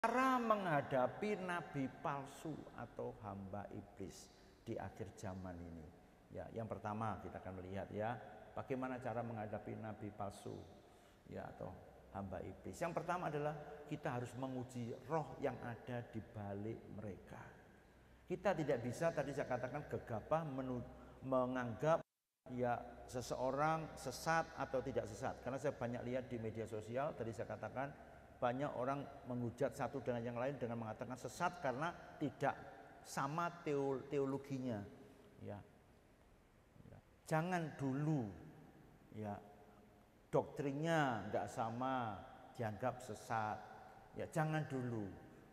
Cara menghadapi nabi palsu atau hamba iblis di akhir zaman ini. Ya, yang pertama kita akan melihat ya, bagaimana cara menghadapi nabi palsu ya atau hamba iblis. Yang pertama adalah kita harus menguji roh yang ada di balik mereka. Kita tidak bisa, tadi saya katakan, gegabah menganggap ya seseorang sesat atau tidak sesat. Karena saya banyak lihat di media sosial, tadi saya katakan banyak orang menghujat satu dengan yang lain dengan mengatakan sesat karena tidak sama teologinya. Ya. Jangan dulu ya doktrinnya nggak sama dianggap sesat. Ya, jangan dulu.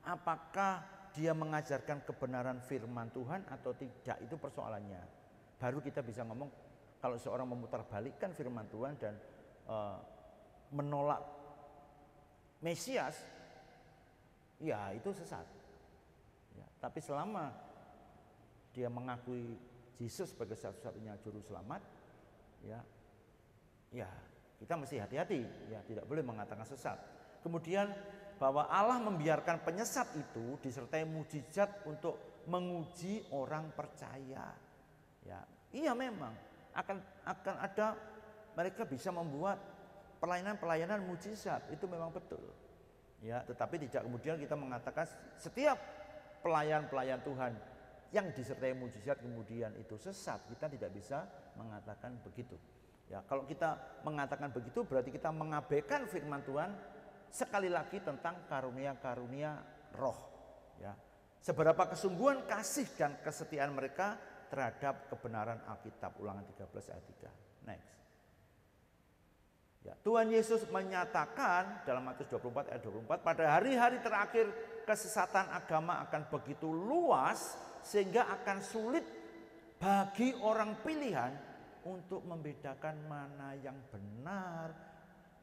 Apakah dia mengajarkan kebenaran firman Tuhan atau tidak, itu persoalannya. Baru kita bisa ngomong kalau seorang memutarbalikkan firman Tuhan dan menolak Mesias, ya itu sesat. Ya, tapi selama dia mengakui Yesus sebagai satu-satunya juru selamat, ya kita mesti hati-hati, ya tidak boleh mengatakan sesat. Kemudian bahwa Allah membiarkan penyesat itu disertai mujizat untuk menguji orang percaya. Ya, iya memang akan ada, mereka bisa membuat pelayanan mujizat, itu memang betul. Ya, tetapi tidak kemudian kita mengatakan setiap pelayan Tuhan yang disertai mujizat kemudian itu sesat. Kita tidak bisa mengatakan begitu. Ya, kalau kita mengatakan begitu berarti kita mengabaikan firman Tuhan sekali lagi tentang karunia-karunia roh. Ya. Seberapa kesungguhan kasih dan kesetiaan mereka terhadap kebenaran Alkitab. Ulangan 13 ayat 3. Next. Ya, Tuhan Yesus menyatakan dalam Matius 24 ayat 24, pada hari-hari terakhir kesesatan agama akan begitu luas sehingga akan sulit bagi orang pilihan untuk membedakan mana yang benar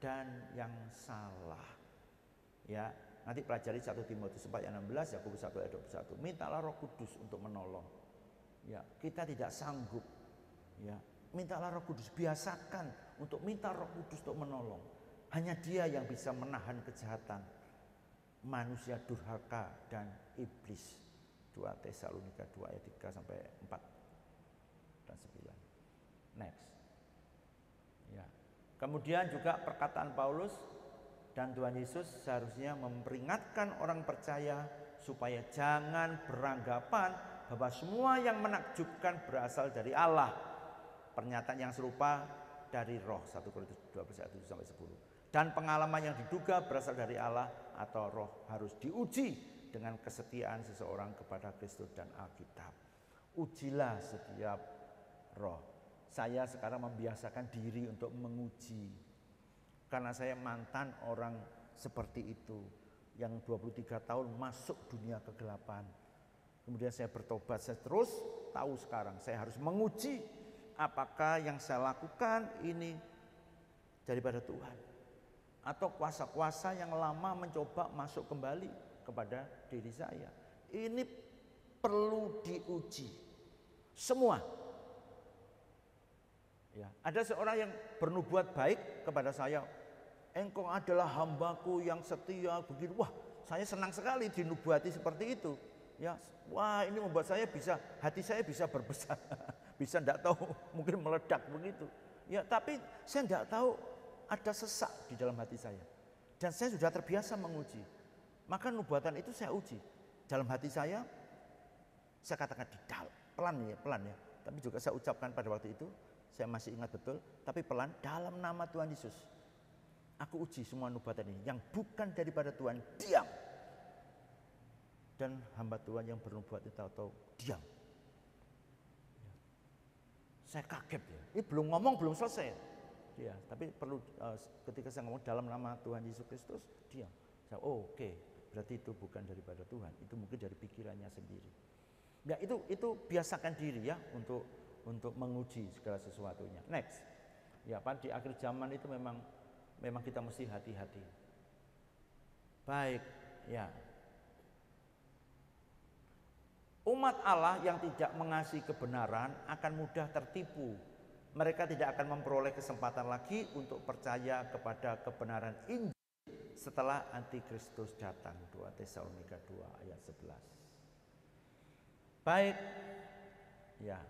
dan yang salah. Ya, nanti pelajari 1 Timotius 4 ayat 16, Yakobus 1 ayat 21. Mintalah Roh Kudus untuk menolong. Ya, kita tidak sanggup. Ya, mintalah Roh Kudus, biasakan untuk minta Roh Kudus untuk menolong. Hanya Dia yang bisa menahan kejahatan manusia durhaka dan iblis. 2 Tesalonika 2 ayat 3 sampai 4 dan 9. Next. Ya. Kemudian juga perkataan Paulus dan Tuhan Yesus seharusnya memperingatkan orang percaya supaya jangan beranggapan bahwa semua yang menakjubkan berasal dari Allah. Pernyataan yang serupa dari roh, 1 Korintus 12 ayat 7 sampai 10. Dan pengalaman yang diduga berasal dari Allah atau roh harus diuji dengan kesetiaan seseorang kepada Kristus dan Alkitab. Ujilah setiap roh. Saya sekarang membiasakan diri untuk menguji. Karena saya mantan orang seperti itu yang 23 tahun masuk dunia kegelapan. Kemudian saya bertobat, saya terus tahu sekarang saya harus menguji apakah yang saya lakukan ini daripada Tuhan atau kuasa-kuasa yang lama mencoba masuk kembali kepada diri saya. Ini perlu diuji semua. Ya, ada seorang yang bernubuat baik kepada saya, engkau adalah hambaku yang setia begitu. Wah, saya senang sekali dinubuati seperti itu. Ya, wah ini membuat saya bisa, hati saya bisa berbesar, bisa tidak tahu mungkin meledak begitu. Ya, tapi saya tidak tahu ada sesak di dalam hati saya. Dan saya sudah terbiasa menguji. Maka nubuatan itu saya uji. Dalam hati saya katakan di dalam, pelan ya. Tapi juga saya ucapkan pada waktu itu, saya masih ingat betul, tapi pelan, dalam nama Tuhan Yesus. Aku uji semua nubuatan ini yang bukan daripada Tuhan, diam. Dan hamba Tuhan yang bernubuat itu tahu diam. Ya. Saya kaget ya. Ini belum ngomong, belum selesai. Ya, tapi perlu ketika saya ngomong dalam nama Tuhan Yesus Kristus, diam. Saya, oke, berarti itu bukan daripada Tuhan, itu mungkin dari pikirannya sendiri. Ya, itu biasakan diri ya untuk menguji segala sesuatunya. Next. Ya, Pak, di akhir zaman itu memang kita mesti hati-hati. Baik, ya. Umat Allah yang tidak mengasihi kebenaran akan mudah tertipu. Mereka tidak akan memperoleh kesempatan lagi untuk percaya kepada kebenaran Injil setelah antikristus datang. 2 Tesalonika 2 ayat 11. Baik, ya.